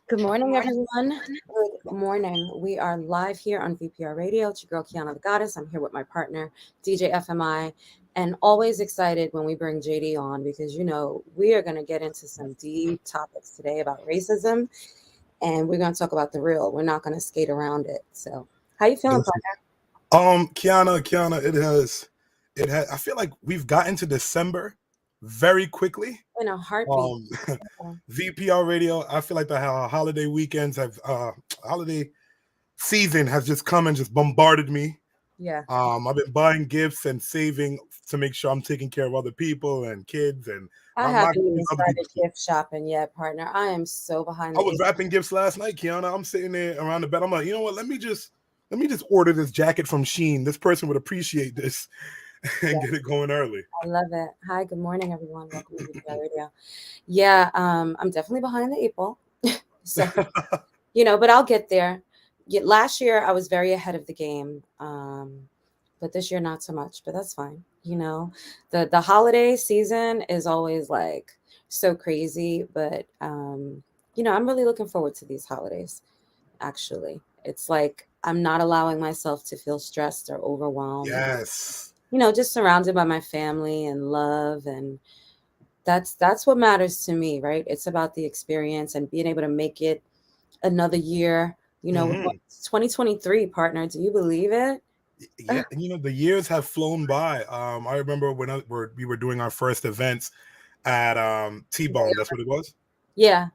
Good morning, everyone. Good morning. We are live here on VPR Radio. It's your girl, Kiana the Goddess. I'm here with my partner, DJ FMI, and always excited when we bring JD on because, we are going to get into some deep topics today about racism, and we're going to talk about the real. We're not going to skate around it. So, how you feeling, Yes. partner? Kiana, I feel like we've gotten to December very quickly. In a heartbeat. Um, VPR radio, I feel like the holiday weekends holiday season has just come and just bombarded me. Yeah. I've been buying gifts and saving to make sure I'm taking care of other people and kids and I not haven't even these other started people's kids. gift shopping yet, partner. I am so behind I the was eight. wrapping gifts last night, Kiana. I'm sitting there around the bed. I'm like, you know what? Let me just order this jacket from Shein. This person would appreciate this and get it going early. I love it. Hi, good morning, everyone. Welcome to VPR Radio. Yeah, I'm definitely behind the eight ball. So, but I'll get there. Last year, I was very ahead of the game, but this year, not so much. But that's fine. The holiday season is always like so crazy, but I'm really looking forward to these holidays. Actually, it's like I'm not allowing myself to feel stressed or overwhelmed. Yes. Just surrounded by my family and love, and that's what matters to me, right? It's about the experience and being able to make it another year. Hmm. 2023, partner. Do you believe it? Yeah, and the years have flown by. I remember when we were doing our first events at T-Bomb. That's what it was. Yeah.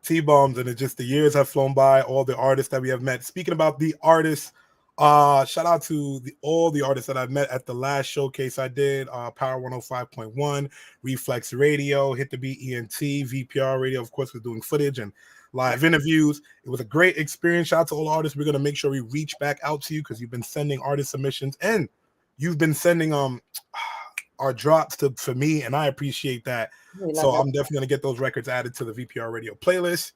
T-Bombs, and it just the years have flown by. All the artists that we have met. Speaking about the artists, shout out to all the artists that I've met at the last showcase I did. Power 105.1, Reflex Radio, Hit the Beat ENT, VPR Radio. Of course, we're doing footage and live interviews. It was a great experience. Shout out to all the artists. We're gonna make sure we reach back out to you because you've been sending artist submissions and you've been sending our drops for me, and I appreciate that. We So love it. I'm definitely gonna get those records added to the VPR radio playlist.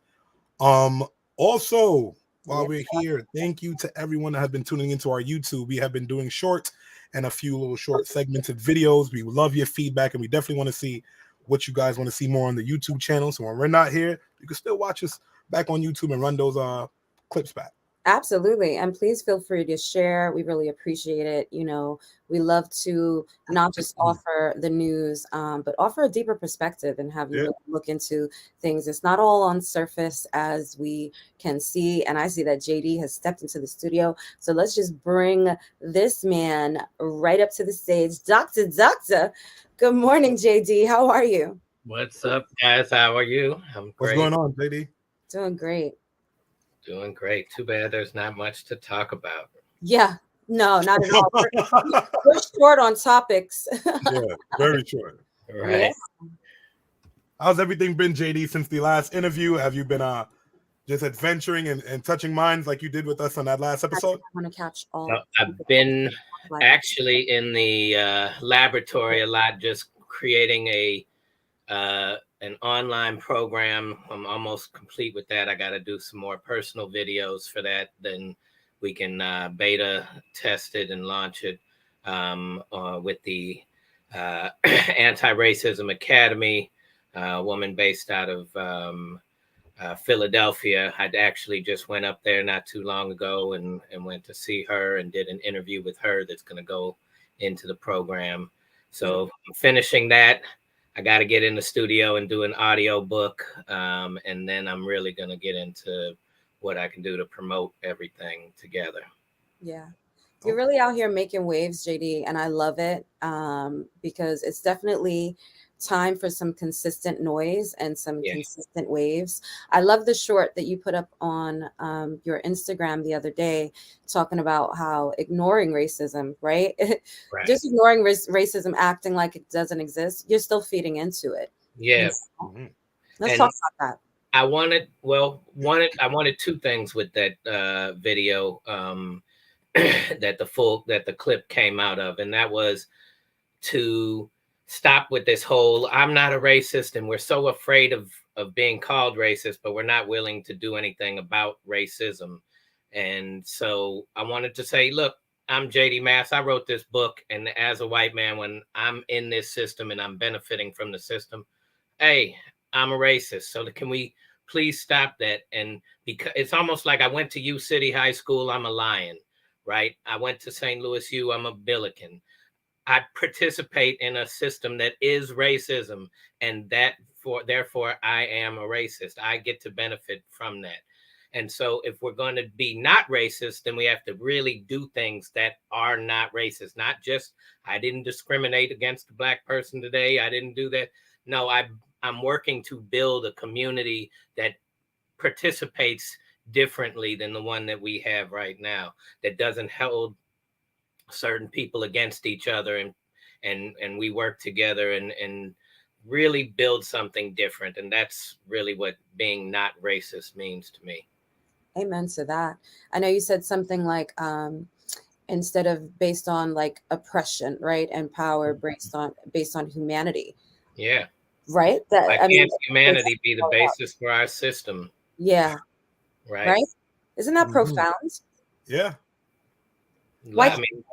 Um, Also, while Yep. we're here, thank you to everyone that has been tuning into our YouTube. We have been doing short and a few little short segmented videos. We love your feedback, and we definitely want to see what you guys want to see more on the YouTube channel. So when we're not here, you can still watch us back on YouTube and run those clips back. Absolutely. And please feel free to share. We really appreciate it. We love to not just offer the news, but offer a deeper perspective and have you Yeah. really look into things. It's not all on surface as we can see. And I see that JD has stepped into the studio. So let's just bring this man right up to the stage. Doctor. Good morning, JD. How are you? What's up, guys? How are you? I'm What's great. going on, JD? Doing great. Doing great. Too bad there's not much to talk about. Yeah. No, not at all. We're short on topics. Yeah, very short. Yeah. Right. How's everything been, JD, since the last interview? Have you been just adventuring and touching minds like you did with us on that last I episode? want to catch all. I've been Like, actually in the laboratory a lot, just creating an online program. I'm almost complete with that. I got to do some more personal videos for that. Then we can beta test it and launch it with the Anti-Racism Academy, a woman based out of Philadelphia. I'd actually just went up there not too long ago and went to see her and did an interview with her that's going to go into the program. So I'm finishing that. I got to get in the studio and do an audio book. And then I'm really going to get into what I can do to promote everything together. yeah. You're really out here making waves, JD, and I love it because it's definitely time for some consistent noise and some consistent waves. I love the short that you put up on your Instagram the other day talking about how ignoring racism, right? Right. Just ignoring racism, acting like it doesn't exist, you're still feeding into it. Yeah. Let's And talk about that. I wanted two things with that video that the clip came out of, and that was to stop with this whole I'm not a racist, and we're so afraid of being called racist, but we're not willing to do anything about racism. And so I wanted to say, look, I'm JD Mass. I wrote this book, and as a white man, when I'm in this system and I'm benefiting from the system, hey, I'm a racist. So can we please stop that. And because it's almost like I went to U City High School, I'm a lion, right? I went to St. Louis U, I'm a Billiken. I participate in a system that is racism, and therefore I am a racist. I get to benefit from that. And so if we're going to be not racist, then we have to really do things that are not racist. Not just, I didn't discriminate against a Black person today, I didn't do that. No, I'm working to build a community that participates differently than the one that we have right now, that doesn't hold certain people against each other, and we work together and really build something different. And that's really what being not racist means to me. Amen to that. I know you said something like instead of based on like oppression, right, and power based on humanity, Yeah. right? Why That I mean, can't humanity be the basis for our system? yeah, Right. right. Isn't that Mhm. profound? Yeah. Why? I mean,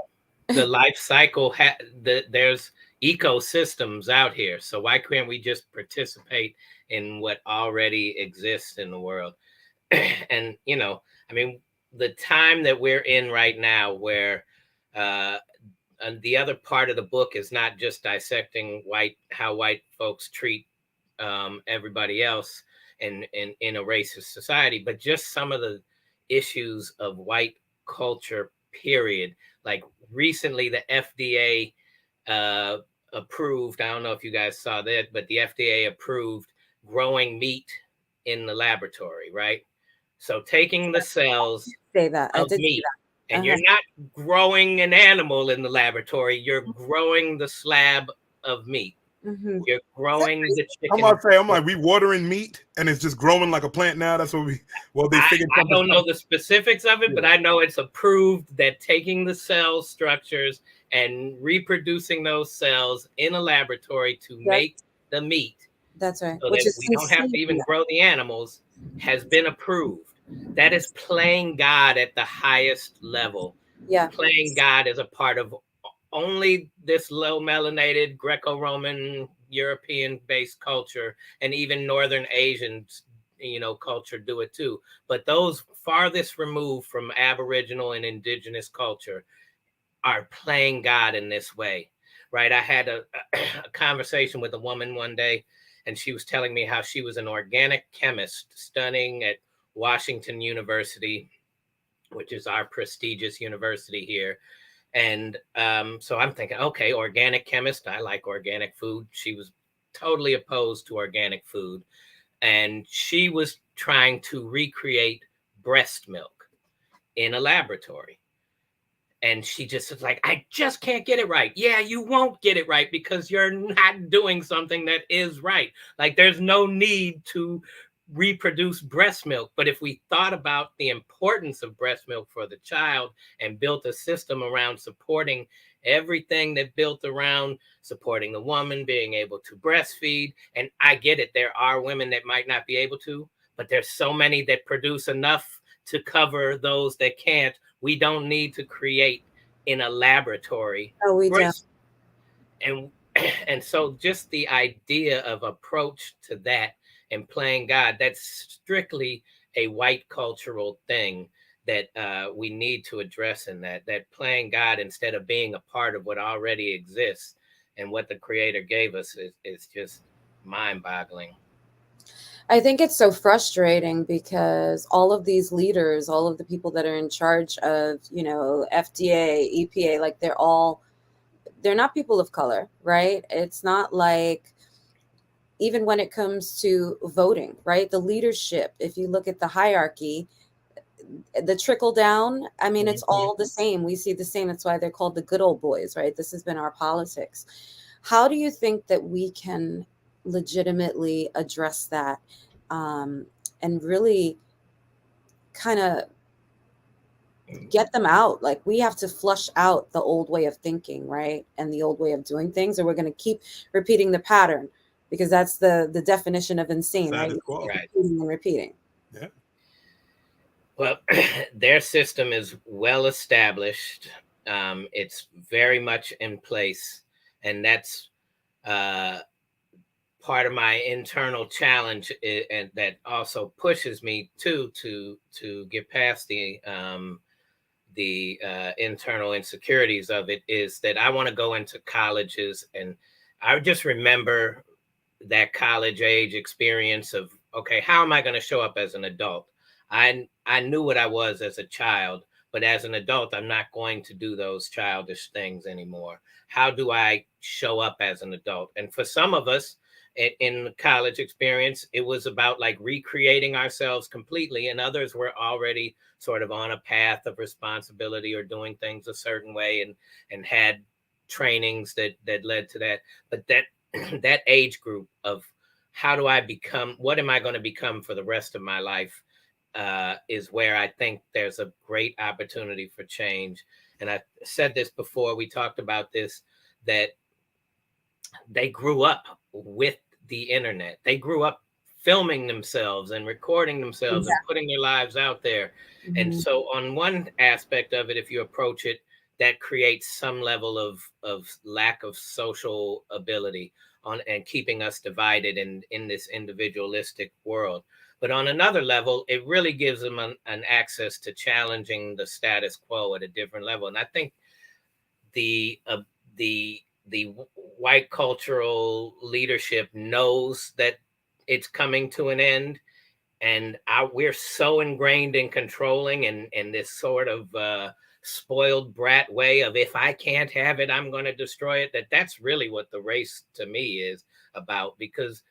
the life cycle, there's ecosystems out here. So why can't we just participate in what already exists in the world? And, I mean, the time that we're in right now, where and the other part of the book is not just dissecting how white folks treat everybody else in a racist society, but just some of the issues of white culture, period. Like recently, the FDA uh, approved, I don't know if you guys saw that, but the FDA approved growing meat in the laboratory, right? So taking the cells say that? I of did see meat, that. and Uh-huh. you're not growing an animal in the laboratory, you're growing the slab of meat. Mm-hmm. You're growing the I'm chicken. about to say, I'm like, we watering meat and it's just growing like a plant now. That's what they I, figured I something. don't know the specifics of it, but Yeah. I know it's approved that taking the cell structures and reproducing those cells in a laboratory to Yep, make the meat, that's right. so Which that is we don't have to conceived. even grow the animals, has been approved. That is playing God at the highest level. Yeah. Playing God is a part of only this low melanated Greco-Roman European based culture, and even Northern Asian culture do it too. But those farthest removed from Aboriginal and indigenous culture are playing God in this way, right? I had a conversation with a woman one day, and she was telling me how she was an organic chemist studying at Washington University, which is our prestigious university here. And so I'm thinking, okay, organic chemist, I like organic food. She was totally opposed to organic food, and she was trying to recreate breast milk in a laboratory. And she just was like, I just can't get it right. Yeah, you won't get it right because you're not doing something that is right. Like, there's no need to reproduce breast milk. But if we thought about the importance of breast milk for the child and built a system around supporting everything that built around supporting the woman being able to breastfeed, and I get it, there are women that might not be able to, but there's so many that produce enough to cover those that can't. We don't need to create in a laboratory No, we don't. breast. And and so just the idea of approach to that and playing God, that's strictly a white cultural thing that we need to address, in that playing God instead of being a part of what already exists and what the creator gave us is just mind-boggling. I think it's so frustrating because all of these leaders, all of the people that are in charge of, FDA, EPA, like they're not people of color, right? It's not like, even when it comes to voting, right? The leadership, if you look at the hierarchy, the trickle down, I mean, it's all the same. We see the same. That's why they're called the good old boys, right? This has been our politics. How do you think that we can legitimately address that, and really kind of get them out? Like, we have to flush out the old way of thinking, right? And the old way of doing things, or we're going to keep repeating the pattern, because that's the definition of insane, right? Status quo. Right. Repeating and repeating. Yeah. Well, their system is well established. It's very much in place, and that's part of my internal challenge, and that also pushes me to get past the internal insecurities of it, is that I want to go into colleges. And I just remember that college age experience of, okay, how am I going to show up as an adult? I knew what I was as a child, but as an adult, I'm not going to do those childish things anymore. How do I show up as an adult? And for some of us in the college experience, it was about like recreating ourselves completely, and others were already sort of on a path of responsibility or doing things a certain way, and had trainings that led to that. But that that age group of how do I become, what am I going to become for the rest of my life, is where I think there's a great opportunity for change. And I said this before, we talked about this, that they grew up with the internet. They grew up filming themselves and recording themselves and putting their lives out there. Mm-hmm. And so on one aspect of it, if you approach it, that creates some level of lack of social ability on, and keeping us divided in this individualistic world. But on another level, it really gives them an access to challenging the status quo at a different level. And I think the white cultural leadership knows that it's coming to an end, and we're so ingrained in controlling and this sort of spoiled brat way of, if I can't have it, I'm going to destroy it. That's really what the race to me is about, because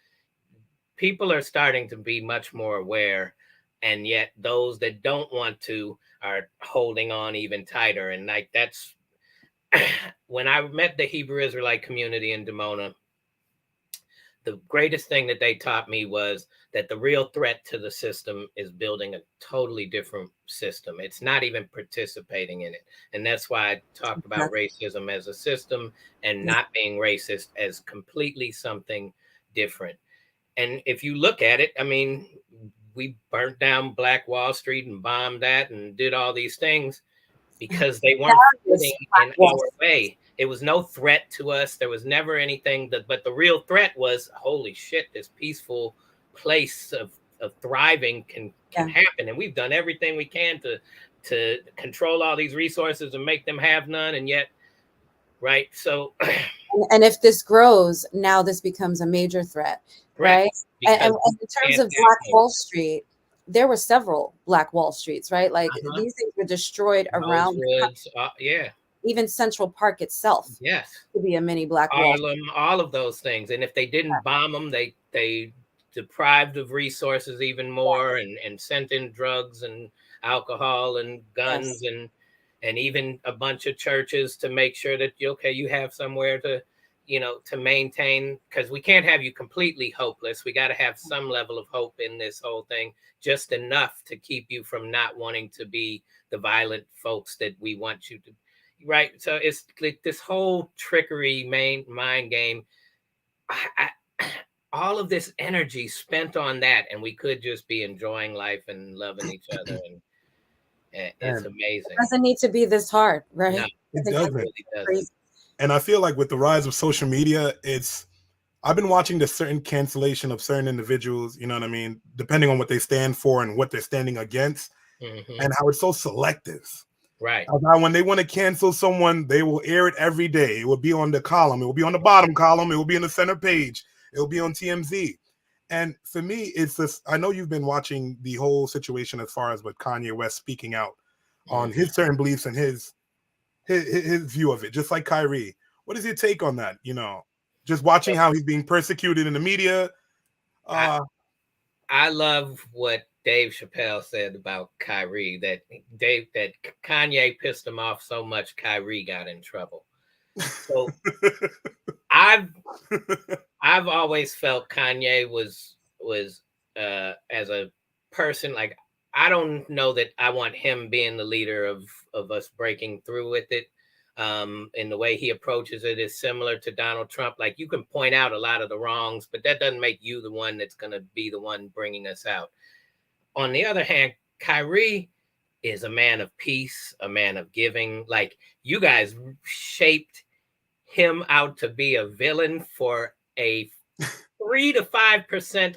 people are starting to be much more aware, and yet those that don't want to are holding on even tighter. And like, that's when I met the Hebrew Israelite community in Dimona, the greatest thing that they taught me was that the real threat to the system is building a totally different system. It's not even participating in it. And that's why I talked about racism as a system and not being racist as completely something different. And if you look at it, I mean, we burnt down Black Wall Street and bombed that and did all these things because they weren't fitting in our way. It was no threat to us. There was never anything but the real threat was, holy shit, this peaceful place of thriving can happen. And we've done everything we can to control all these resources and make them have none. And yet, right. So, and if this grows, now this becomes a major threat, right? And in terms of Black Wall Street, there were several Black Wall Streets, right? Like these things were destroyed around even Central Park itself. Yes, to be a mini Black Harlem, all of those things. And if they didn't bomb them, they deprived of resources even more, and sent in drugs and alcohol and guns and even a bunch of churches to make sure that you have somewhere to to maintain, because we can't have you completely hopeless. We got to have some level of hope in this whole thing, just enough to keep you from not wanting to be the violent folks that we want you to. Right. So it's like this whole trickery mind game. All of this energy spent on that, and we could just be enjoying life and loving each other. And it's amazing. It doesn't need to be this hard, right? No, it doesn't. Really doesn't. And I feel like with the rise of social media, I've been watching the certain cancellation of certain individuals, you know what I mean, depending on what they stand for and what they're standing against, and how it's so selective. Right. When they want to cancel someone, they will air it every day. It will be on the column. It will be on the bottom column. It will be on the center page. It will be on TMZ. And for me, it's this. I know you've been watching the whole situation as far as with Kanye West speaking out on his certain beliefs and his view of it, just like Kyrie. What is your take on that? Just watching how he's being persecuted in the media. I love what Dave Chappelle said about Kyrie, that Kanye pissed him off so much Kyrie got in trouble. So I've always felt Kanye was as a person, like, I don't know that I want him being the leader of us breaking through with it. In the way he approaches it is similar to Donald Trump. Like, you can point out a lot of the wrongs, but that doesn't make you the one that's going to be the one bringing us out. On the other hand, Kyrie is a man of peace, a man of giving. Like, you guys shaped him out to be a villain for a 3 to 5%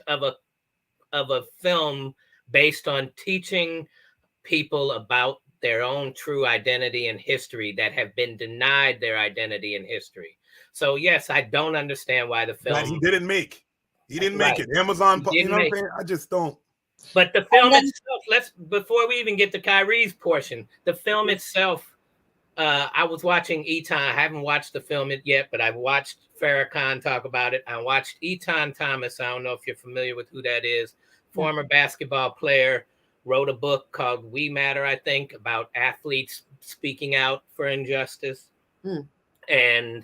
of a film based on teaching people about their own true identity and history that have been denied their identity and history. So yes, I don't understand why the that he film didn't make. He didn't make right. it. Amazon, He you didn't know what I'm make saying? I just don't. but the And film then itself, before we even get to Kyrie's portion, the film itself, I was watching Eton. I haven't watched the film yet, but I've watched Farrakhan talk about it. I watched Eton Thomas. I don't know if you're familiar with who that is. Former basketball player, wrote a book called We Matter, I think, about athletes speaking out for injustice. Mm. And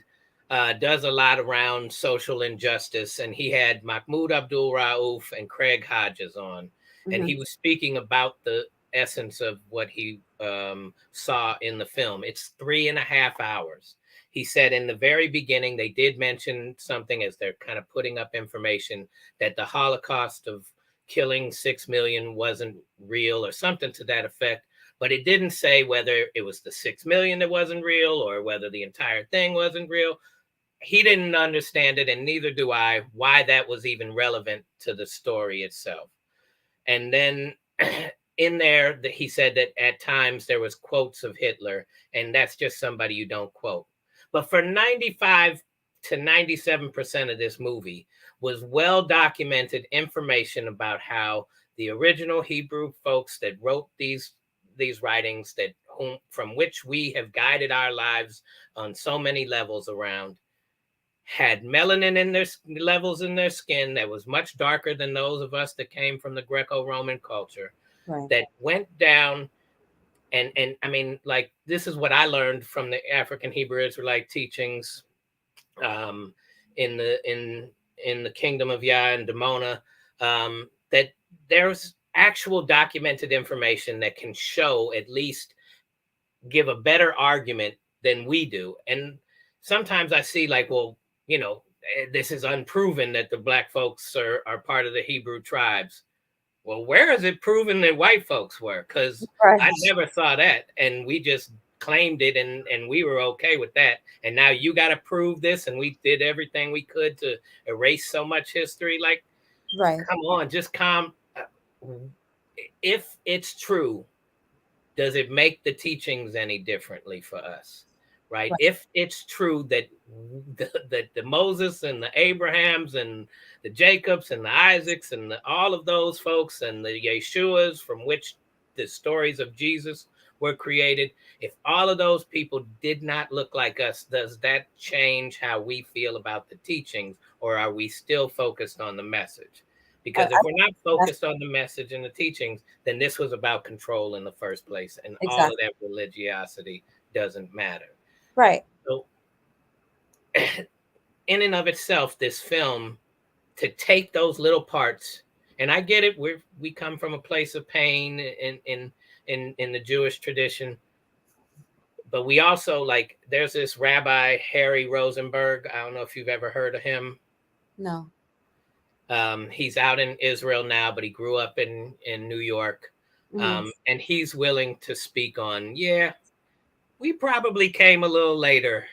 does a lot around social injustice. And he had Mahmoud Abdul Rauf and Craig Hodges on. And he was speaking about the essence of what he saw in the film. It's 3.5 hours. He said in the very beginning, they did mention something as they're kind of putting up information that the Holocaust of killing 6 million wasn't real or something to that effect. But it didn't say whether it was the 6 million that wasn't real or whether the entire thing wasn't real. He didn't understand it, and neither do I, why that was even relevant to the story itself. And then in there, he said that at times there was quotes of Hitler, and that's just somebody you don't quote. But for 95 to 97% of this movie was well documented information about how the original Hebrew folks that wrote these writings from which we have guided our lives on so many levels around had melanin in their levels in their skin that was much darker than those of us that came from the Greco-Roman culture, that went down. And I mean, like, this is what I learned from the African Hebrew Israelite teachings in the kingdom of Yah and Damona, that there's actual documented information that can show, at least give a better argument than we do. And sometimes I see like, well, this is unproven that the black folks are part of the Hebrew tribes. Well, where is it proven that white folks were? Because I never saw that. And we just claimed it and we were okay with that. And now you got to prove this. And we did everything we could to erase so much history. Like, come on, just calm. If it's true, does it make the teachings any differently for us? Right? If it's true that the Moses and the Abrahams and the Jacobs and the Isaacs and all of those folks and the Yeshuas from which the stories of Jesus were created, if all of those people did not look like us, does that change how we feel about the teachings, or are we still focused on the message? Because if we're not focused on the message and the teachings, then this was about control in the first place, and all of that religiosity doesn't matter. Right. So in and of itself, this film, to take those little parts, and I get it, we come from a place of pain in the Jewish tradition, but we also, like, there's this Rabbi Harry Rosenberg. I don't know if you've ever heard of him. No. He's out in Israel now, but he grew up in New York. And he's willing to speak on, we probably came a little later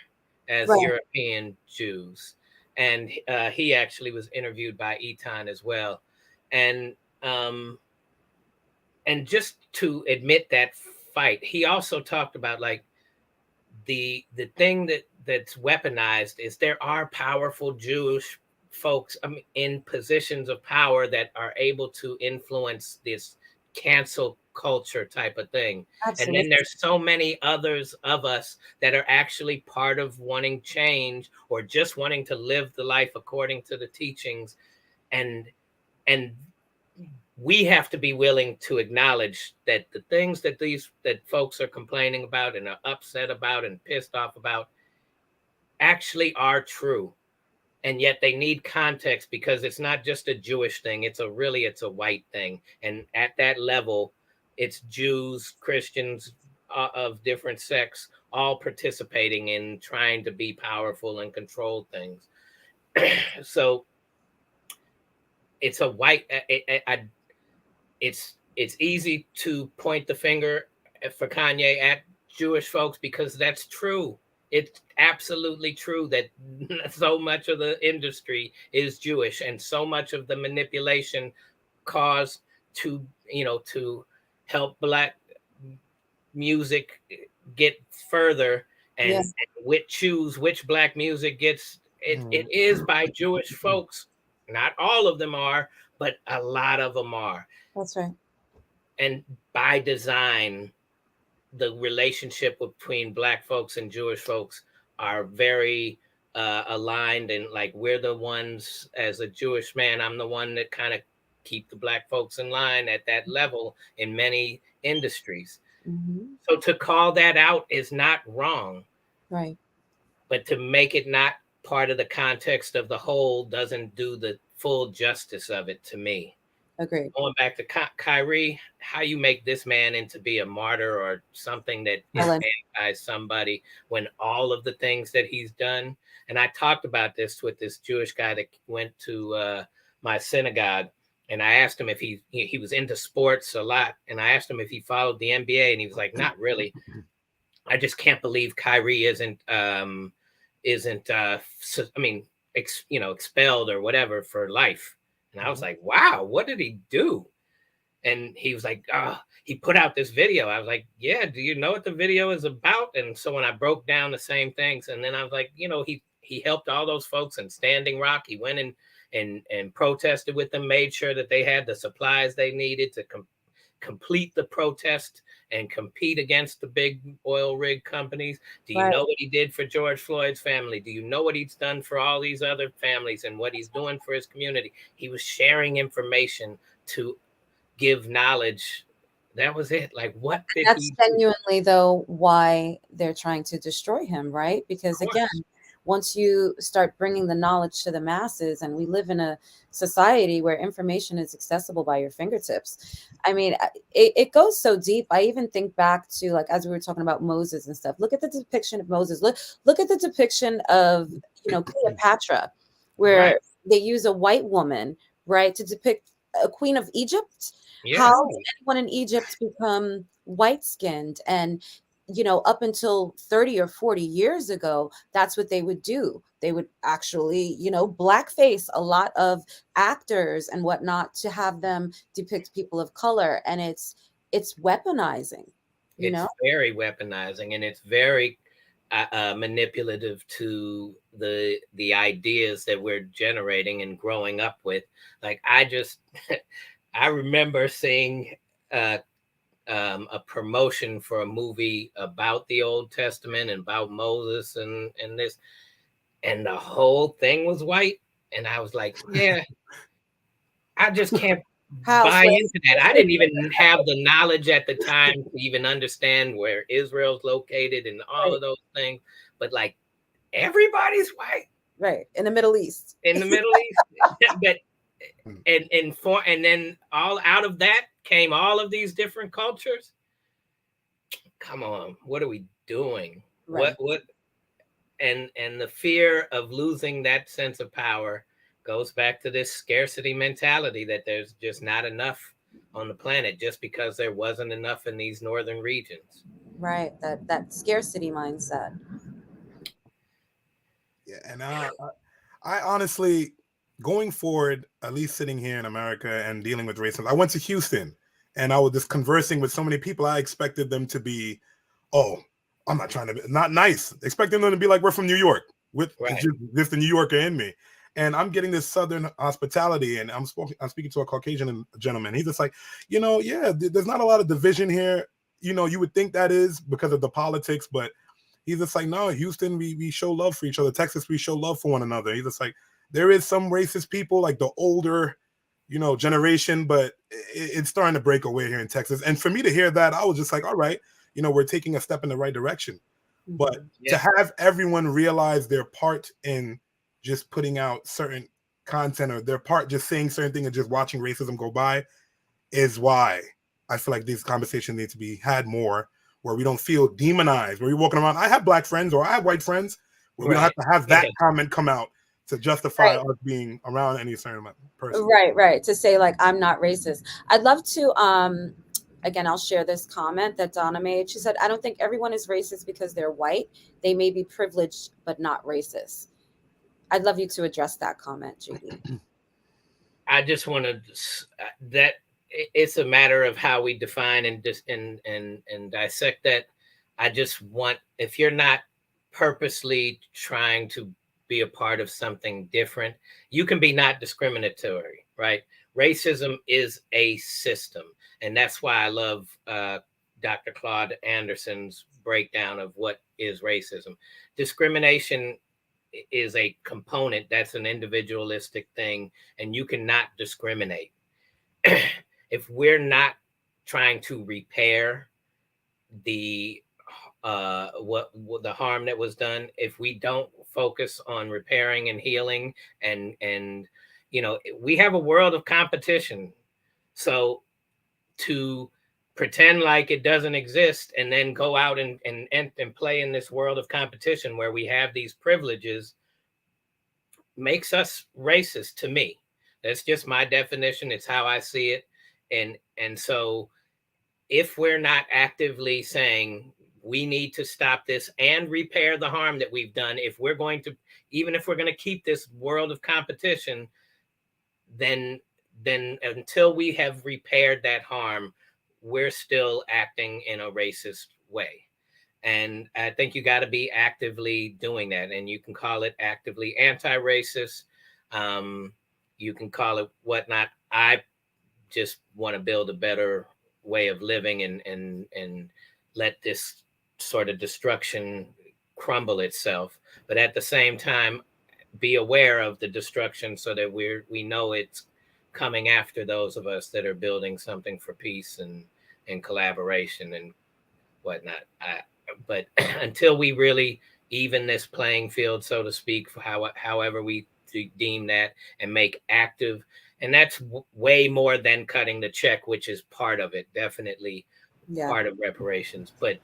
as European Jews. And he actually was interviewed by Eton as well. And just to admit that fight, he also talked about, like, the thing that's weaponized is there are powerful Jewish folks in positions of power that are able to influence this cancel culture type of thing. Absolutely. And then there's so many others of us that are actually part of wanting change or just wanting to live the life according to the teachings. And we have to be willing to acknowledge that the things that folks are complaining about and are upset about and pissed off about actually are true. And yet they need context, because it's not just a Jewish thing. It's a white thing. And at that level, it's Jews, Christians of different sects, all participating in trying to be powerful and control things. So it's a white, it's easy to point the finger for Kanye at Jewish folks, because that's true. it's absolutely true that so much of the industry is Jewish, and so much of the manipulation caused to, to help Black music get further, Yeah, and choose which Black music gets it. It is by Jewish folks. Not all of them are, but a lot of them are. that's right. And by design, the relationship between Black folks and Jewish folks are very aligned, and like we're the ones, as a Jewish man, I'm the one that kind of keep the Black folks in line at that level in many industries. Hmm. So to call that out is not wrong, Right. but to make it not part of the context of the whole doesn't do the full justice of it to me. Agreed. Going back to Kyrie, how you make this man into be a martyr or something that is Ellen. anti somebody when all of the things that he's done. And I talked about this with this Jewish guy that went to my synagogue, and I asked him if he was into sports a lot, and I asked him if he followed the NBA, and he was like, not really. I just can't believe Kyrie isn't I mean, expelled or whatever for life. And I was like, wow, what did he do? And he was like, oh, he put out this video. I was like, yeah, do you know what the video is about? And so when I broke down the same things, and then I was like, he helped all those folks in Standing Rock. He went and protested with them, made sure that they had the supplies they needed to complete the protest and compete against the big oil rig companies. Do you Right. know what he did for George Floyd's family? Do you know what he's done for all these other families and what he's doing for his community? He was sharing information to give knowledge. That was it. Like, what did That's he do? genuinely, though, why they're trying to destroy him, right? Because Of again, course. once you start bringing the knowledge to the masses, and we live in a society where information is accessible by your fingertips. I mean, it goes so deep. I even think back to, like, as we were talking about Moses and stuff. Look at the depiction of Moses. Look at the depiction of, Cleopatra, Right. where they use a white woman, right, to depict a queen of Egypt. Yeah. How did anyone in Egypt become white skinned? And up until 30 or 40 years ago, that's what they would do. They would actually, blackface a lot of actors and whatnot to have them depict people of color. And it's weaponizing, It's very weaponizing, and it's very manipulative to the ideas that we're generating and growing up with. Like I remember seeing a promotion for a movie about the Old Testament and about Moses and this, and the whole thing was white, and I was like, yeah, I just can't How buy into that. I didn't even have the knowledge at the time to even understand where Israel's located and all of those things. But like, everybody's white right in the Middle East. in the Middle East. But and then all out of that came all of these different cultures. Come on, what are we doing? Right. What and the fear of losing that sense of power goes back to this scarcity mentality that there's just not enough on the planet just because there wasn't enough in these northern regions. Right. That scarcity mindset. Yeah, and I honestly, going forward, at least sitting here in America and dealing with racism, I went to Houston and I was just conversing with so many people. I expected them to be, oh, I'm not trying to be not nice. Expecting them to be like, we're from New York, with Right. just the New Yorker in me. And I'm getting this Southern hospitality, and I'm speaking to a Caucasian gentleman. He's just like, yeah, there's not a lot of division here. You would think that is because of the politics, but he's just like, no, Houston, we show love for each other. Texas, we show love for one another. He's just like, there is some racist people, like the older, generation, but it's starting to break away here in Texas. And for me to hear that, I was just like, all right, we're taking a step in the right direction. But to have everyone realize their part in just putting out certain content, or their part just saying certain things and just watching racism go by, is why I feel like these conversations need to be had more, where we don't feel demonized, where you're walking around. I have black friends or I have white friends, where we don't have to have that comment come out to justify us being around any certain person. Right. To say, like, I'm not racist. I'd love to Again, I'll share this comment that Donna made. She said, I don't think everyone is racist because they're white. They may be privileged, but not racist. I'd love you to address that comment, JD. I just want to that it's a matter of how we define and and dissect that. I just want, if you're not purposely trying to be a part of something different, you can be not discriminatory, right? Racism is a system, and that's why I love Dr. Claude Anderson's breakdown of what is racism. Discrimination is a component, that's an individualistic thing, and you cannot discriminate. If we're not trying to repair the what the harm that was done, if we don't focus on repairing and healing, and we have a world of competition, so to pretend like it doesn't exist and then go out and play in this world of competition where we have these privileges makes us racist to me. That's just my definition. It's how I see it. And so if we're not actively saying we need to stop this and repair the harm that we've done, if we're going to, even if we're going to keep this world of competition, then until we have repaired that harm, we're still acting in a racist way. And I think you got to be actively doing that. And you can call it actively anti-racist. You can call it whatnot. I just want to build a better way of living and let this sort of destruction crumble itself. But at the same time, be aware of the destruction so that we know it's coming after those of us that are building something for peace and collaboration and whatnot. But until we really even this playing field, so to speak, for however we deem that, and make active, and that's way more than cutting the check, which is part of it, definitely part of reparations, but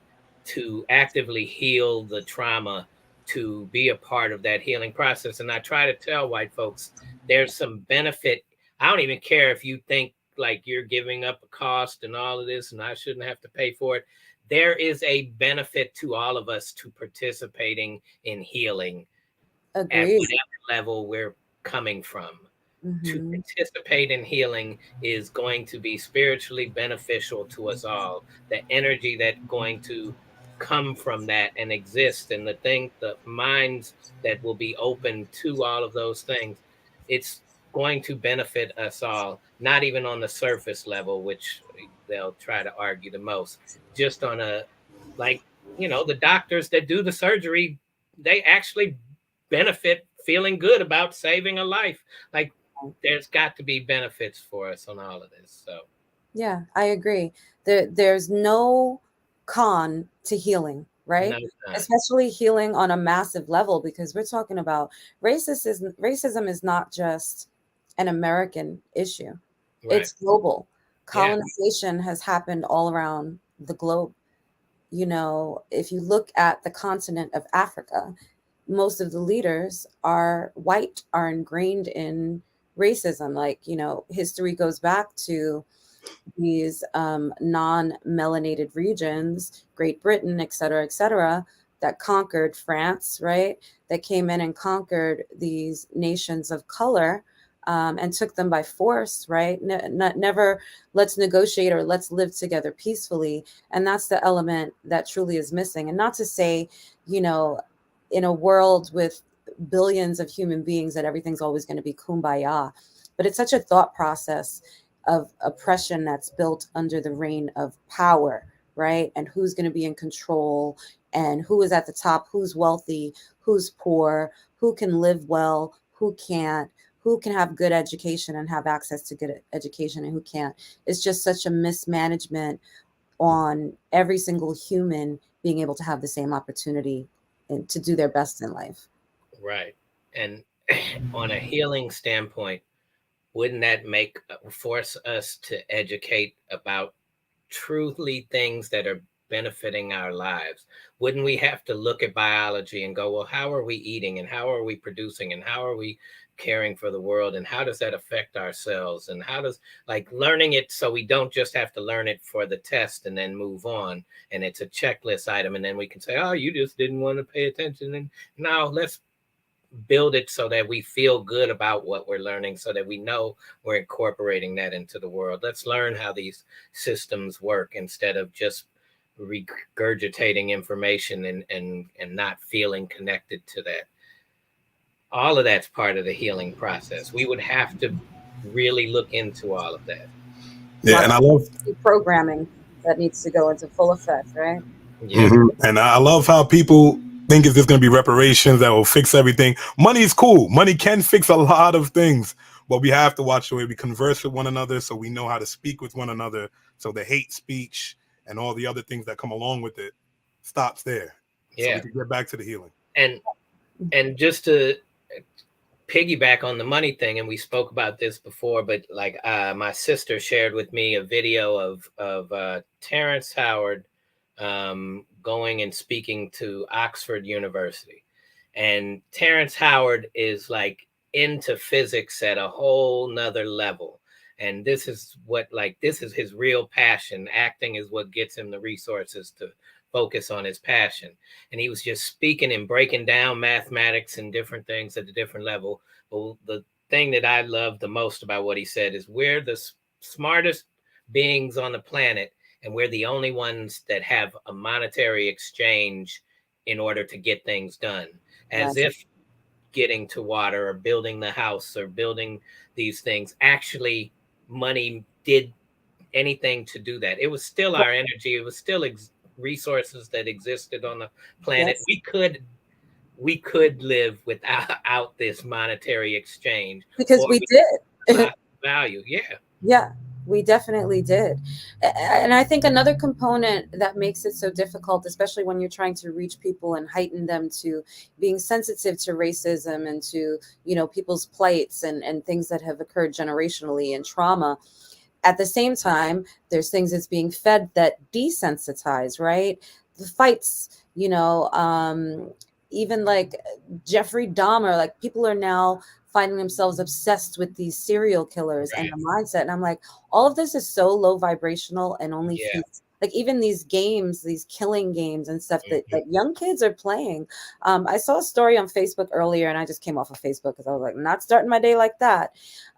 to actively heal the trauma, to be a part of that healing process. And I try to tell white folks there's some benefit. I don't even care if you think like you're giving up a cost and all of this and I shouldn't have to pay for it. There is a benefit to all of us to participating in healing. Agreed. At whatever level we're coming from. Mm-hmm. To participate in healing is going to be spiritually beneficial to us all. The energy that's going to come from that and exist, and the minds that will be open to all of those things, it's going to benefit us all, not even on the surface level, which they'll try to argue the most, just on a, like, the doctors that do the surgery, they actually benefit feeling good about saving a life. Like, there's got to be benefits for us on all of this. So yeah, I agree. There's no con to healing, right? No, especially healing on a massive level, because we're talking about racism is not just an American issue. Right. It's global. Colonization has happened all around the globe. If you look at the continent of Africa, most of the leaders are white, are ingrained in racism. Like, history goes back to these non-melanated regions, Great Britain, et cetera, that conquered France, right? That came in and conquered these nations of color and took them by force, right? Never let's negotiate or let's live together peacefully. And that's the element that truly is missing. And not to say, in a world with billions of human beings that everything's always going to be kumbaya, but it's such a thought process of oppression that's built under the reign of power, right? And who's going to be in control, and who is at the top, who's wealthy, who's poor, who can live well, who can't, who can have good education and have access to good education, and who can't. It's just such a mismanagement on every single human being able to have the same opportunity and to do their best in life. Right. And on a healing standpoint, wouldn't that force us to educate about truly things that are benefiting our lives? Wouldn't we have to look at biology and go, well, how are we eating, and how are we producing, and how are we caring for the world, and how does that affect ourselves, and how does, like, learning it so we don't just have to learn it for the test and then move on, and it's a checklist item, and then we can say, oh, you just didn't want to pay attention, and now let's build it so that we feel good about what we're learning, so that we know we're incorporating that into the world. Let's learn how these systems work instead of just regurgitating information and not feeling connected to that. All of that's part of the healing process. We would have to really look into all of that. Yeah, and I love programming that needs to go into full effect, right? Yeah. And I love how people think it's just going to be reparations that will fix everything. Money is cool. Money can fix a lot of things, but we have to watch the way we converse with one another, so we know how to speak with one another. So the hate speech and all the other things that come along with it stops there. Yeah. So we can get back to the healing. And just to piggyback on the money thing, and we spoke about this before, but like my sister shared with me a video of Terrence Howard going and speaking to Oxford University. And Terrence Howard is like into physics at a whole nother level. And this is his real passion. Acting is what gets him the resources to focus on his passion. And he was just speaking and breaking down mathematics and different things at a different level. But the thing that I love the most about what he said is, we're the smartest beings on the planet, and we're the only ones that have a monetary exchange in order to get things done. As if getting to water or building the house or building these things, actually money did anything to do that. It was still our energy. It was still resources that existed on the planet. Yes. We could live without this monetary exchange, because we did. Value. Yeah, we definitely did. And I think another component that makes it so difficult, especially when you're trying to reach people and heighten them to being sensitive to racism and to, people's plights and things that have occurred generationally and trauma. At the same time, there's things that's being fed that desensitize, right? The fights, even like Jeffrey Dahmer, like people are now finding themselves obsessed with these serial killers and the mindset. And I'm like, all of this is so low vibrational and only feeds, like even these games, these killing games and stuff that young kids are playing. I saw a story on Facebook earlier, and I just came off of Facebook because I was like, not starting my day like that.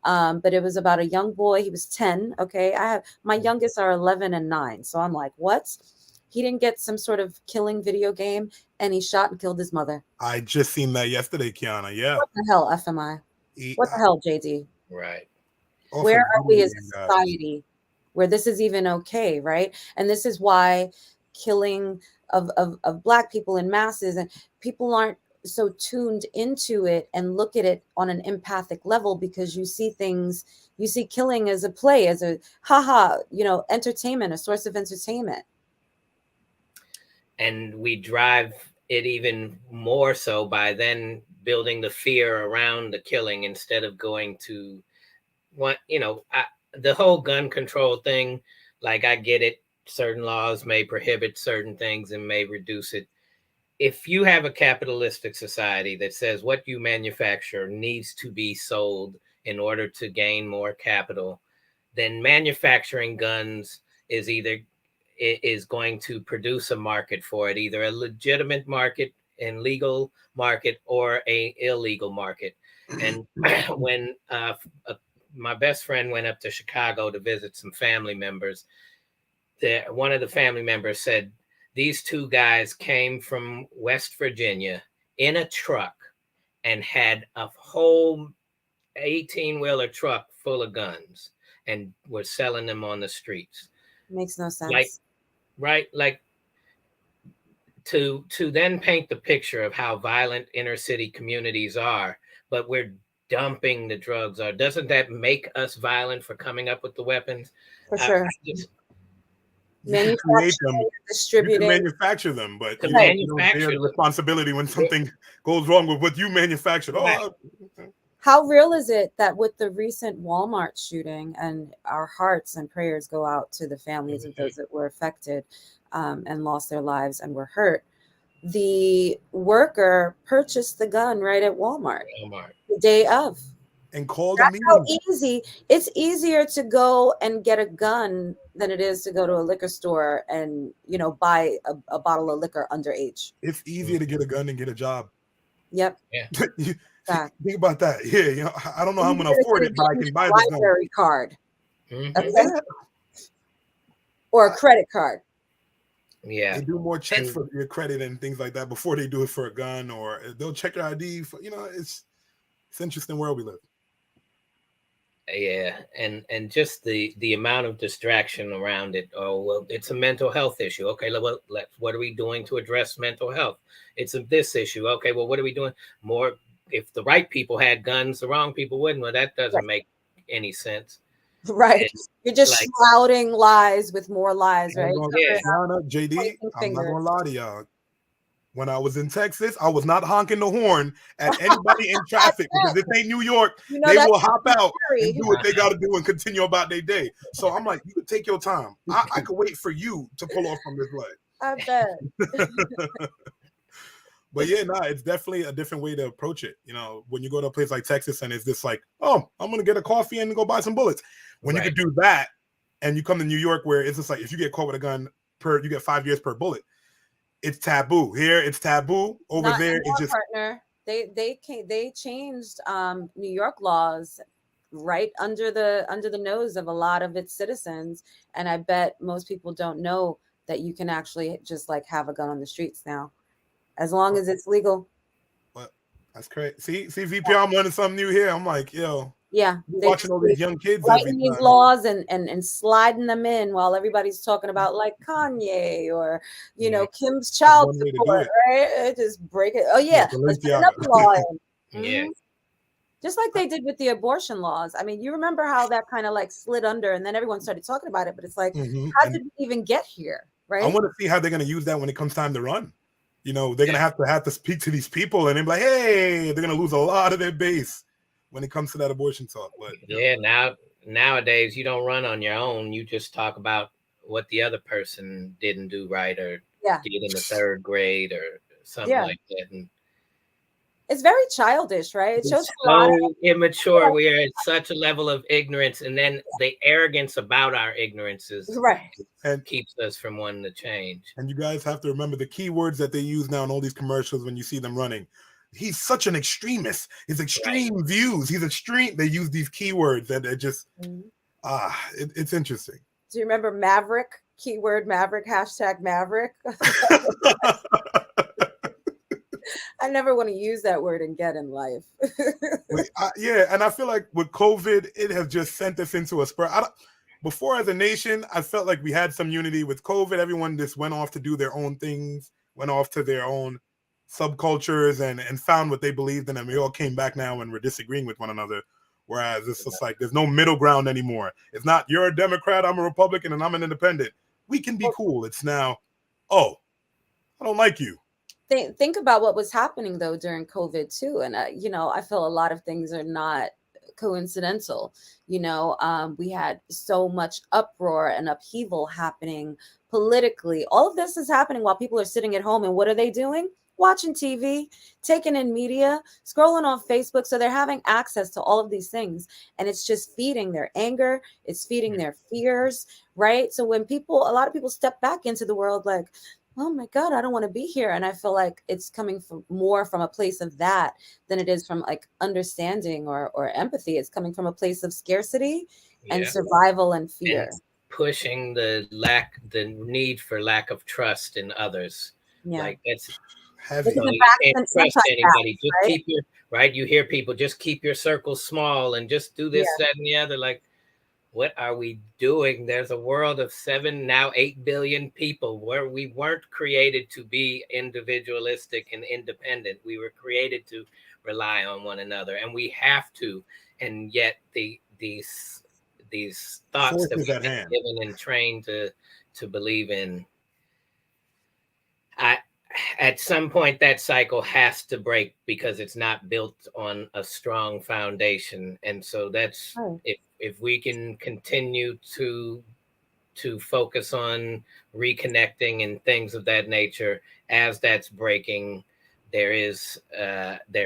But it was about a young boy. He was 10. Okay. I have my youngest are 11 and 9. So I'm like, what? He didn't get some sort of killing video game, and he shot and killed his mother. I just seen that yesterday, Kiana. Yeah. What the hell, FMI? What the hell, JD? Right. Where are we as a society where this is even okay, right? And this is why killing of Black people in masses, and people aren't so tuned into it and look at it on an empathic level, because you see killing as a play, as a entertainment, a source of entertainment. And we drive it even more so by then building the fear around the killing, instead of going to the whole gun control thing. Like, I get it. Certain laws may prohibit certain things and may reduce it. If you have a capitalistic society that says what you manufacture needs to be sold in order to gain more capital, then manufacturing guns is going to produce a market for it, either a legitimate market and legal market or a illegal market. And when my best friend went up to Chicago to visit some family members, one of the family members said these two guys came from West Virginia in a truck and had a whole 18-wheeler truck full of guns and were selling them on the streets. Makes no sense. Like to then paint the picture of how violent inner city communities are, but we're dumping the drugs. Or doesn't that make us violent for coming up with the weapons? For sure. Manufacturing, distributing. You can manufacture them, but you don't bear the responsibility when something goes wrong with what you manufactured. Right. How real is it that with the recent Walmart shooting, and our hearts and prayers go out to the families of those that were affected and lost their lives and were hurt, the worker purchased the gun right at Walmart Walmart. the day of. And called a That's how meeting. easy. It's easier to go and get a gun than it is to go to a liquor store and, you know, buy a bottle of liquor underage. It's easier to get a gun than get a job. Yep. Yeah. Fact. Think about that. Yeah, you know, I don't know how I'm Easier gonna to afford get it, but I a can buy this gun. library card. Mhm. Okay? Yeah. Or a credit card. Yeah. They do more checks And- for your credit and things like that before they do it for a gun, or they'll check your ID. For, you know, it's interesting world we live. Yeah, and just the amount of distraction around it. Oh well, it's a mental health issue. Okay, what are we doing to address mental health? It's this issue. Okay, well, what are we doing more? If the right people had guns, the wrong people wouldn't. Well, that doesn't Right. make any sense. Right. It's You're just like, shrouding lies with more lies, right? Yeah. Yana, JD, Pointing I'm not fingers. gonna lie to y'all. When I was in Texas, I was not honking the horn at anybody in traffic because this ain't New York. You know, They that's will hop out scary. and do what they got to do and continue about their day. So I'm like, you could take your time. I could wait for you to pull off from this leg. I bet. But yeah, nah, it's definitely a different way to approach it. You know, when you go to a place like Texas and it's just like, oh, I'm gonna get a coffee and go buy some bullets. When you Right. could do that, and you come to New York where it's just like if you get caught with a gun you get 5 years per bullet. It's taboo. Here, it's taboo. Over Not there, anymore, it's just partner. They changed New York laws right under the nose of a lot of its citizens, and I bet most people don't know that you can actually just like have a gun on the streets now, as long as it's legal. But that's crazy. See, VPR, I'm learning something new here. I'm like, yo, Yeah, you're they watching all these young kids every writing these time. laws and sliding them in while everybody's talking about like Kanye or you know Kim's child one way to do support, it. right? Just break it. Oh yeah, let's put another Balenciaga. law in. Yeah. Mhm. Just like they did with the abortion laws. I mean, you remember how that kind of like slid under and then everyone started talking about it, but it's like, Mhm. how And did we even get here? I Right? want to see how they're going to use that when it comes time to run. You know, they're going to have to speak to these people and they're like, hey, they're going to lose a lot of their base when it comes to that abortion talk. But Yeah, nowadays you don't run on your own. You just talk about what the other person didn't do right or Yeah. did in the third grade or something Yeah. like that. And It's very childish, right? It it's shows a lot of so immature. We are at such a level of ignorance, and then the arrogance about our ignorance right. and keeps us from wanting to change. And you guys have to remember the key words that they use now in all these commercials when you see them running. He's such an extremist. His extreme views. He's extreme. They use these keywords that are just it's interesting. Do you remember Maverick? Keyword Maverick, hashtag Maverick. I never want to use that word again in life. Yeah, and I feel like with COVID, it has just sent us into a spur. Before, as a nation, I felt like we had some unity. With COVID, everyone just went off to do their own things, went off to their own subcultures, and found what they believed in, and we all came back now and we're disagreeing with one another. Whereas it's just like there's no middle ground anymore. It's not you're a Democrat, I'm a Republican, and I'm an independent. We can be cool. It's now, oh, I don't like you. Think about what was happening though during COVID too, and you know, I feel a lot of things are not coincidental. You know, we had so much uproar and upheaval happening politically. All of this is happening while people are sitting at home, and what are they doing? Watching TV, taking in media, scrolling on Facebook. So they're having access to all of these things, and it's just feeding their anger. It's feeding their fears, right? So when a lot of people step back into the world like, oh my God, I don't want to be here. And I feel like it's coming from more from a place of that than it is from like understanding or empathy. It's coming from a place of scarcity and survival and fear. And pushing the need for lack of trust in others. Yeah. Like that's heavy. you can't trust anybody. Just keep your you hear people just keep your circle small and just do this, that, and the other. Like, what are we doing? There's a world of 7, now 8 billion people where we weren't created to be individualistic and independent. We were created to rely on one another, and we have to. And yet these thoughts that we've been given and trained to believe in, at some point that cycle has to break because it's not built on a strong foundation. And so that's if we can continue to to focus on reconnecting and things of that nature. As that's breaking, there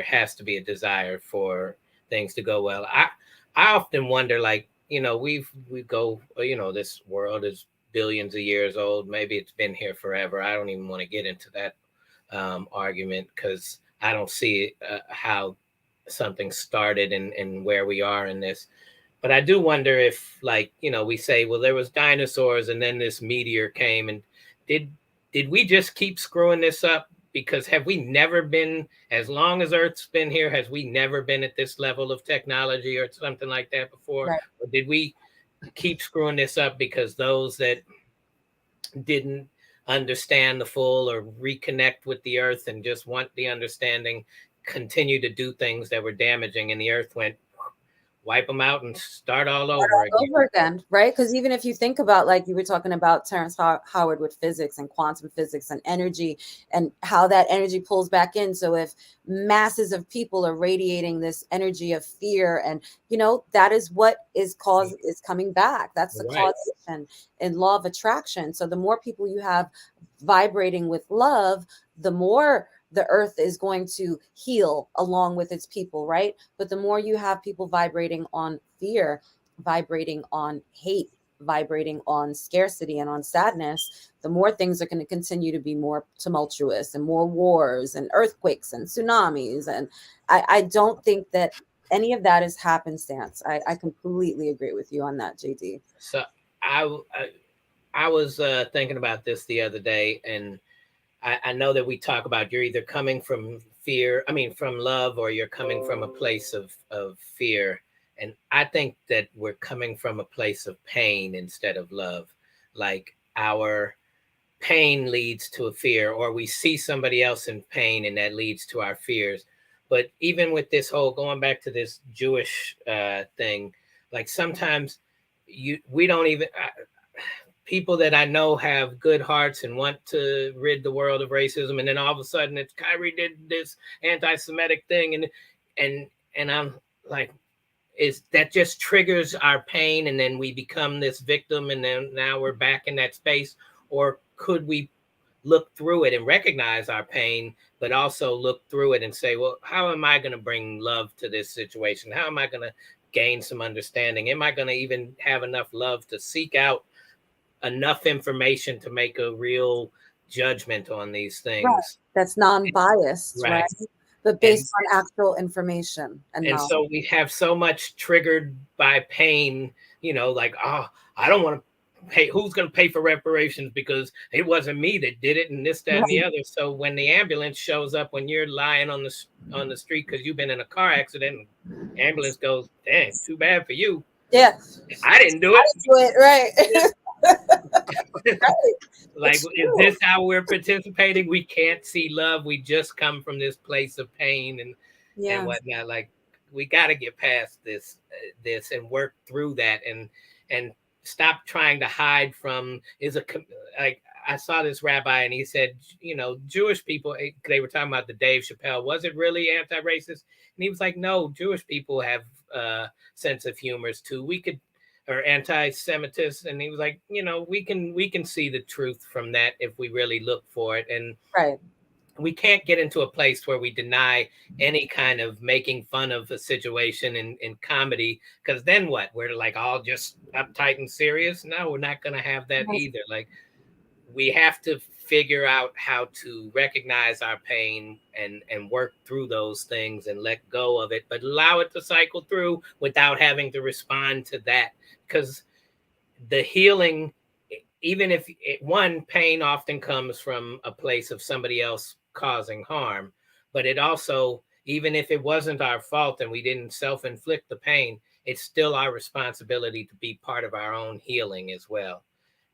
has to be a desire for things to go well. I often wonder, like, we go, this world is billions of years old. Maybe it's been here forever. I don't even want to get into that argument, because I don't see how something started and where we are in this. But I do wonder if, like, we say, well, there was dinosaurs and then this meteor came, and did did we just keep screwing this up? Because have we never been, as long as Earth's been here, has we never been at this level of technology or something like that before? Right. Or did we keep screwing this up because those that didn't understand the full or reconnect with the earth and just want the understanding continue to do things that were damaging, and the earth went, wipe them out and start all over again? Over again, right? Because even if you think about, like you were talking about Terrence Howard with physics and quantum physics and energy, and how that energy pulls back in. So if masses of people are radiating this energy of fear, and that is what is coming back. That's the Right. causation in law of attraction. So the more people you have vibrating with love, the more the earth is going to heal along with its people, right? But the more you have people vibrating on fear, vibrating on hate, vibrating on scarcity and on sadness, the more things are going to continue to be more tumultuous, and more wars and earthquakes and tsunamis. And I don't think that any of that is happenstance. I completely agree with you on that, JD. So I was thinking about this the other day, and I know that we talk about, you're either coming from from love, or you're coming from a place of fear. And I think that we're coming from a place of pain instead of love. Like, our pain leads to a fear, or we see somebody else in pain and that leads to our fears. But even with this whole, going back to this Jewish thing, like, sometimes we don't even, people that I know have good hearts and want to rid the world of racism, and then all of a sudden it's Kyrie did this anti-Semitic thing, and I'm like, is that just triggers our pain, and then we become this victim, and then now we're back in that space? Or could we look through it and recognize our pain, but also look through it and say, well, how am I going to bring love to this situation? How am I going to gain some understanding? Am I going to even have enough love to seek out enough information to make a real judgment on these Right. things? That's non-biased, right? Right. But based on actual information and And knowledge. so we have so much triggered by pain, like, oh, I don't want to pay. Who's going to pay for reparations because it wasn't me that did it, and this, that, and the other. So when the ambulance shows up, when you're lying on the street because you've been in a car accident, and ambulance goes, dang, too bad for you. Yeah. I didn't do it. Right. Like, is this how we're participating? We can't see love. We just come from this place of pain and whatnot. Like, we got to get past this and work through that, and stop trying to hide from, like, I saw this rabbi, and he said, Jewish people, they were talking about the Dave Chappelle, was it really anti-racist? And he was like, no, Jewish people have sense of humors too. Or anti-Semitism, and he was like, we can see the truth from that if we really look for it. And right. We can't get into a place where we deny any kind of making fun of a situation in comedy, because then what? We're like all just uptight and serious? No, we're not going to have that either. Like, we have to figure out how to recognize our pain and work through those things and let go of it, but allow it to cycle through without having to respond to that. Because the healing, even if one, pain often comes from a place of somebody else causing harm, but it also, even if it wasn't our fault and we didn't self-inflict the pain, it's still our responsibility to be part of our own healing as well.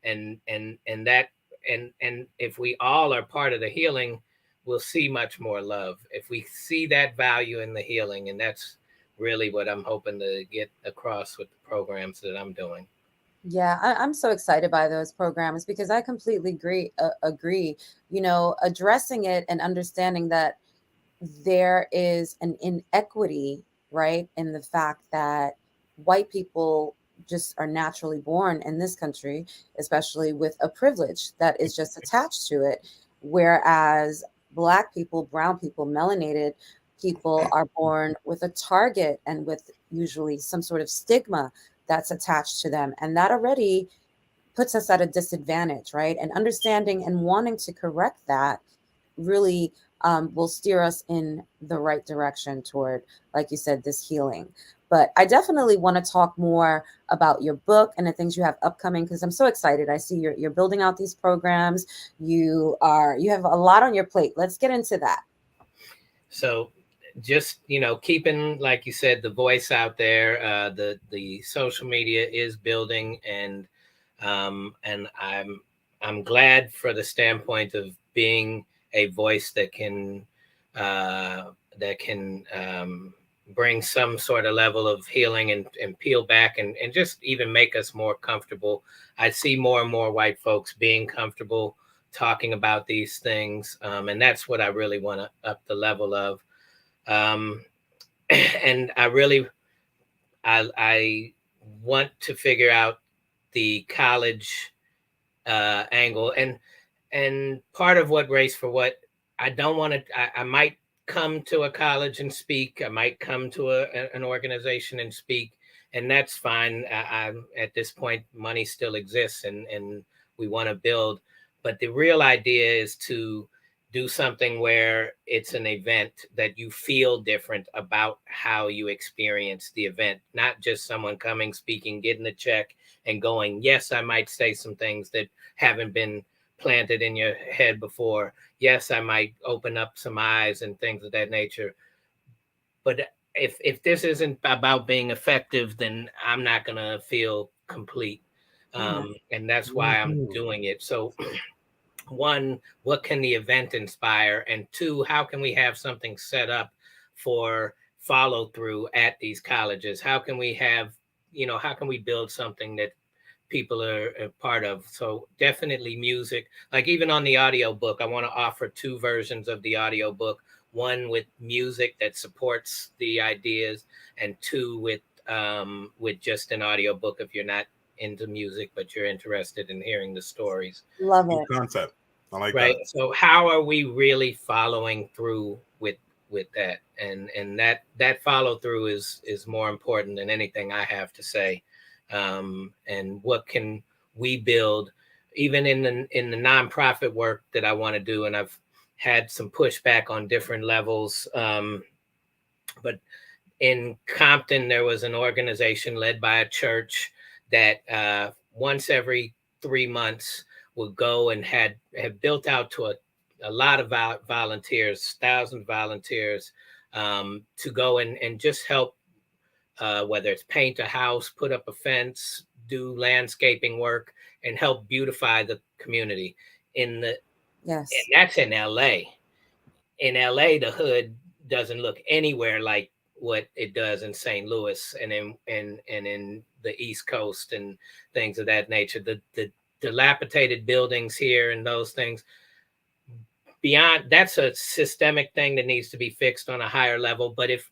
And that, and if we all are part of the healing, we'll see much more love if we see that value in the healing. And that's really what I'm hoping to get across with the programs that I'm doing. Yeah, I'm so excited by those programs, because I completely agree. Addressing it and understanding that there is an inequity, right, in the fact that white people just are naturally born in this country, especially with a privilege that is just attached to it. Whereas Black people, brown people, melanated people are born with a target and with usually some sort of stigma that's attached to them. And that already puts us at a disadvantage, right? And understanding and wanting to correct that really will steer us in the right direction toward, like you said, this healing. But I definitely want to talk more about your book and the things you have upcoming, because I'm so excited. I see you're building out these programs. You have a lot on your plate. Let's get into that. So just, keeping, like you said, the voice out there. The social media is building, and I'm glad for the standpoint of being a voice that can uh, bring some sort of level of healing, and peel back, and just even make us more comfortable. I see more and more white folks being comfortable talking about these things, and that's what I really want to up the level of. Um, and I want to figure out the college angle, and part of what Race for What, I don't want to. I might come to a college and speak. I might come to an organization and speak, and that's fine. I'm at this point, money still exists, and we want to build. But the real idea is to do something where it's an event that you feel different about how you experience the event, not just someone coming, speaking, getting a check, and going. Yes, I might say some things that haven't been planted in your head before. Yes, I might open up some eyes and things of that nature. But if this isn't about being effective, then I'm not gonna feel complete. And that's why I'm doing it. So one, what can the event inspire? And two, how can we have something set up for follow through at these colleges? How can we have, how can we build something that people are a part of? So definitely music. Like even on the audio book, I want to offer two versions of the audio book: one with music that supports the ideas, and two with just an audio book if you're not into music but you're interested in hearing the stories. Love Good it. concept. I like Right. that. So how are we really following through with that? And that follow through is more important than anything I have to say. And what can we build, even in the nonprofit work that I want to do? And I've had some pushback on different levels. But in Compton, there was an organization led by a church that once every 3 months would go and had built out to a lot of volunteers, thousands of volunteers, to go and just help, whether it's paint a house, put up a fence, do landscaping work, and help beautify the community. And Yes. that's in LA. In LA, the hood doesn't look anywhere like what it does in St. Louis and in the East Coast and things of that nature. The dilapidated buildings here and those things, beyond, that's a systemic thing that needs to be fixed on a higher level. But if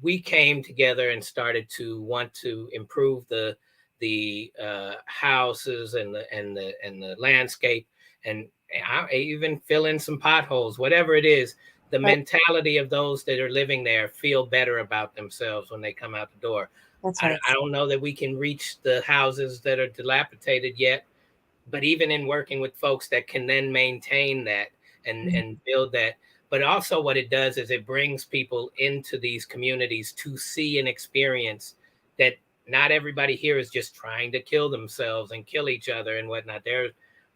we came together and started to want to improve the houses and the landscape, and I even fill in some potholes, whatever it is, the Right. mentality of those that are living there feel better about themselves when they come out the door. That's I, right. I don't know that we can reach the houses that are dilapidated yet, but even in working with folks that can then maintain that and build that. But also what it does is it brings people into these communities to see and experience that not everybody here is just trying to kill themselves and kill each other and whatnot. They're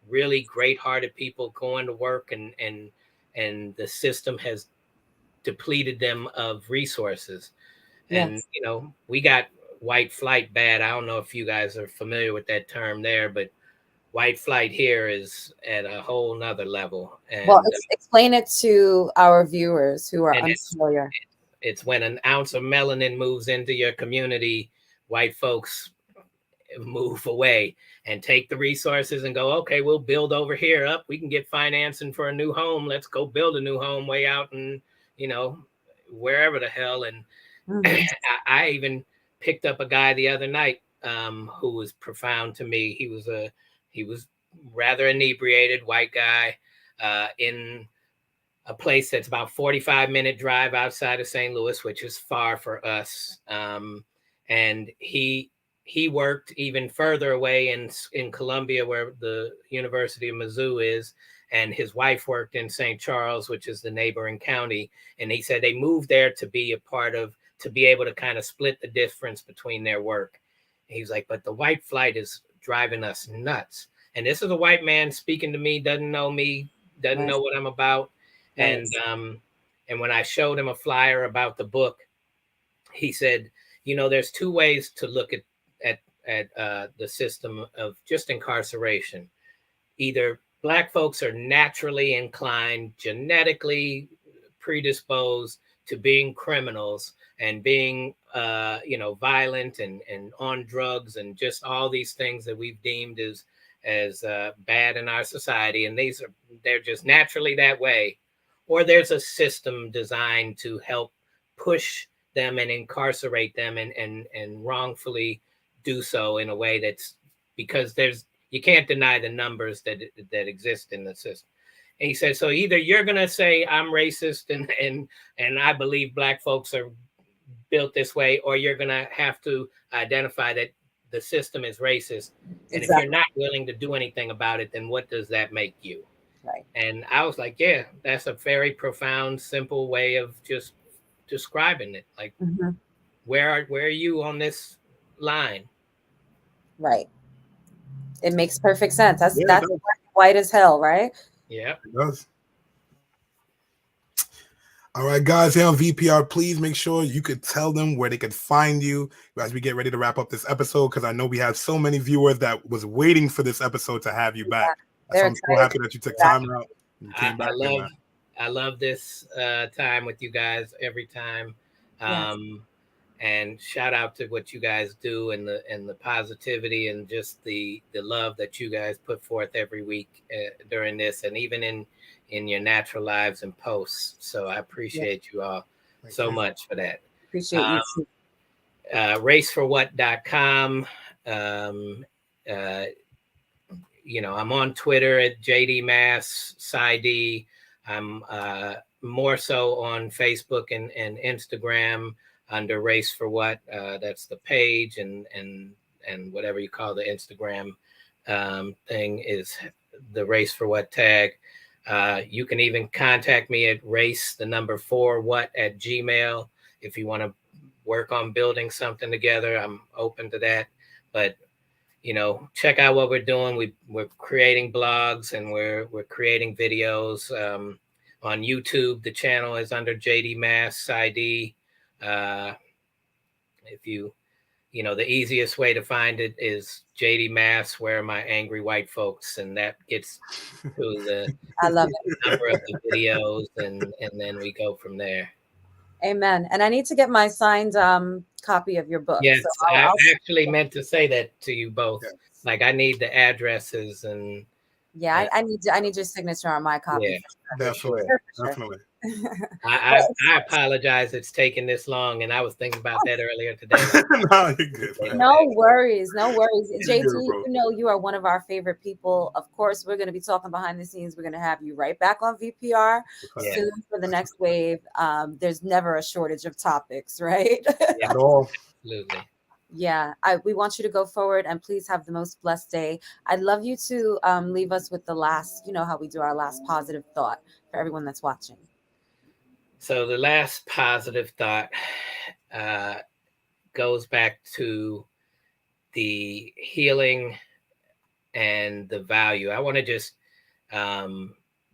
really great hearted people going to work, and the system has depleted them of resources. And Yes. we got white flight bad. I don't know if you guys are familiar with that term there, but white flight here is at a whole nother level. Well, And explain it to our viewers who are and unfamiliar. it's when an ounce of melanin moves into your community, white folks move away and take the resources and go, okay, we'll build over here. Up, we can get financing for a new home. Let's go build a new home way out and wherever the hell. And Mhm. I even picked up a guy the other night. who was profound to me. He was rather inebriated white guy in a place that's about 45-minute drive outside of St. Louis, which is far for us. And he worked even further away in Columbia, where the University of Mizzou is, and his wife worked in St. Charles, which is the neighboring county. And he said they moved there to be to be able to kind of split the difference between their work. And he was like, but the white flight is driving us nuts. And this is a white man speaking to me, doesn't know me, doesn't know what I'm about. Nice. And when I showed him a flyer about the book, he said, there's two ways to look at the system of just incarceration. Either Black folks are naturally inclined, genetically predisposed to being criminals and being, violent and on drugs and just all these things that we've deemed as bad in our society. And they're just naturally that way. Or there's a system designed to help push them and incarcerate them and wrongfully do so in a way that's because you can't deny the numbers that exist in the system. And he said, so either you're going to say I'm racist and I believe Black folks are built this way, or you're going to have to identify that the system is racist. And if you're not willing to do anything about it, then what does that make you? Right. And I was like, yeah, that's a very profound, simple way of just describing it. Like, where are you on this line? Right. It makes perfect sense. That's white as hell, right? Yeah, it does. All right, guys, here on VPR, please make sure you could tell them where they could find you as we get ready to wrap up this episode, because I know we have so many viewers that was waiting for this episode to have you back. So I'm so happy that you took time out and came back. I love this time with you guys every time. And shout out to what you guys do and the positivity and just the love that you guys put forth every week during this, and even in your natural lives and posts. So I appreciate you all so much for that. Appreciate you too. Raceforwhat.com. I'm on Twitter at JDMass I'm more so on Facebook and Instagram under Race for What. That's the page, and whatever you call the Instagram thing is the Race for What tag. You can even contact me at race4what@gmail if you want to work on building something together. I'm open to that. But check out what we're doing. We're creating blogs and we're creating videos on YouTube. The channel is under JDMass if the easiest way to find it is JD Mass, Where Are My Angry White Folks? And that gets to the I love it. number of the videos, and then we go from there. Amen. And I need to get my signed copy of your book. Yes, so I actually meant to say that to you both. Yes. Like, I need the addresses and I need your signature on my copy. Yeah, definitely. Definitely. I apologize it's taking this long, and I was thinking about that earlier today. No, you're good, no worries. JD, you are one of our favorite people. Of course, we're going to be talking behind the scenes. We're going to have you right back on VPR soon for the next wave. There's never a shortage of topics, right? Yeah, at all. Absolutely. Yeah, we want you to go forward and please have the most blessed day. I'd love you to leave us with the last, how we do our last positive thought for everyone that's watching. So the last positive thought goes back to the healing and the value. I want to just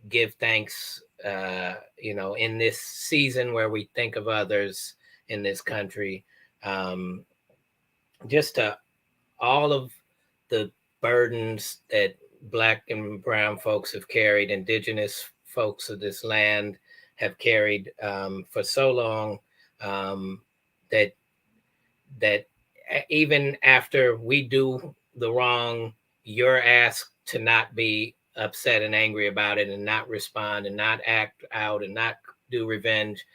give thanks, in this season where we think of others in this country, just to all of the burdens that Black and brown folks have carried, indigenous folks of this land have carried for so long, that even after we do the wrong, you're asked to not be upset and angry about it and not respond and not act out and not do revenge.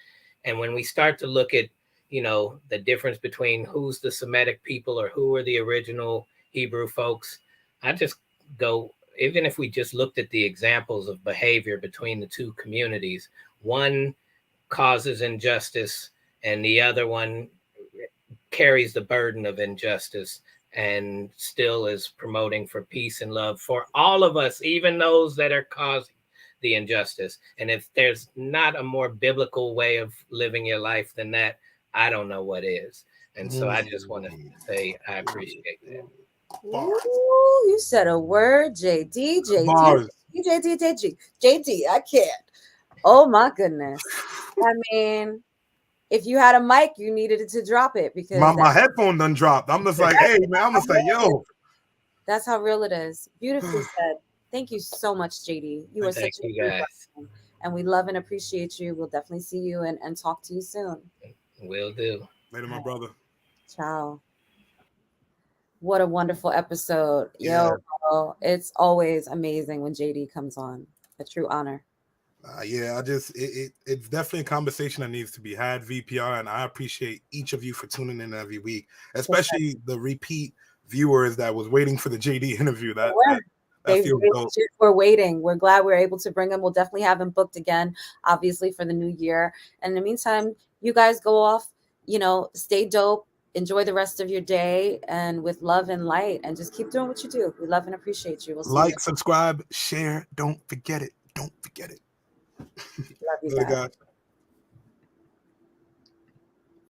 And when we start to look at you know, the difference between who's the Semitic people or who are the original Hebrew folks. I just go, even if we just looked at the examples of behavior between the two communities, one causes injustice and the other one carries the burden of injustice and still is promoting for peace and love for all of us, even those that are causing the injustice. And if there's not a more biblical way of living your life than that, I don't know what is. And so I just want to say I appreciate that. Ooh, you said a word, JD, Bars. JD. I can't. Oh my goodness. I mean, if you had a mic, you needed it to drop it because My headphone done dropped. I'm just like, hey man, I'm just like, yo. That's how real it is. Beautifully said. Thank you so much, JD. You are Thank such a you good guys. person, and we love and appreciate you. We'll definitely see you and talk to you soon. Will do. Later, my brother. Ciao. What a wonderful episode. Yeah. Yo, bro, it's always amazing when JD comes on. A true honor. Yeah, it's definitely a conversation that needs to be had, VPR, and I appreciate each of you for tuning in every week, especially the repeat viewers that was waiting for the JD interview. That feels dope. We're waiting. We're glad we're able to bring him. We'll definitely have him booked again, obviously, for the new year. And in the meantime, you guys go off, stay dope, enjoy the rest of your day, and with love and light, and just keep doing what you do. We love and appreciate you. We'll see you. Subscribe, share. Don't forget it. Don't forget it. Love you guys.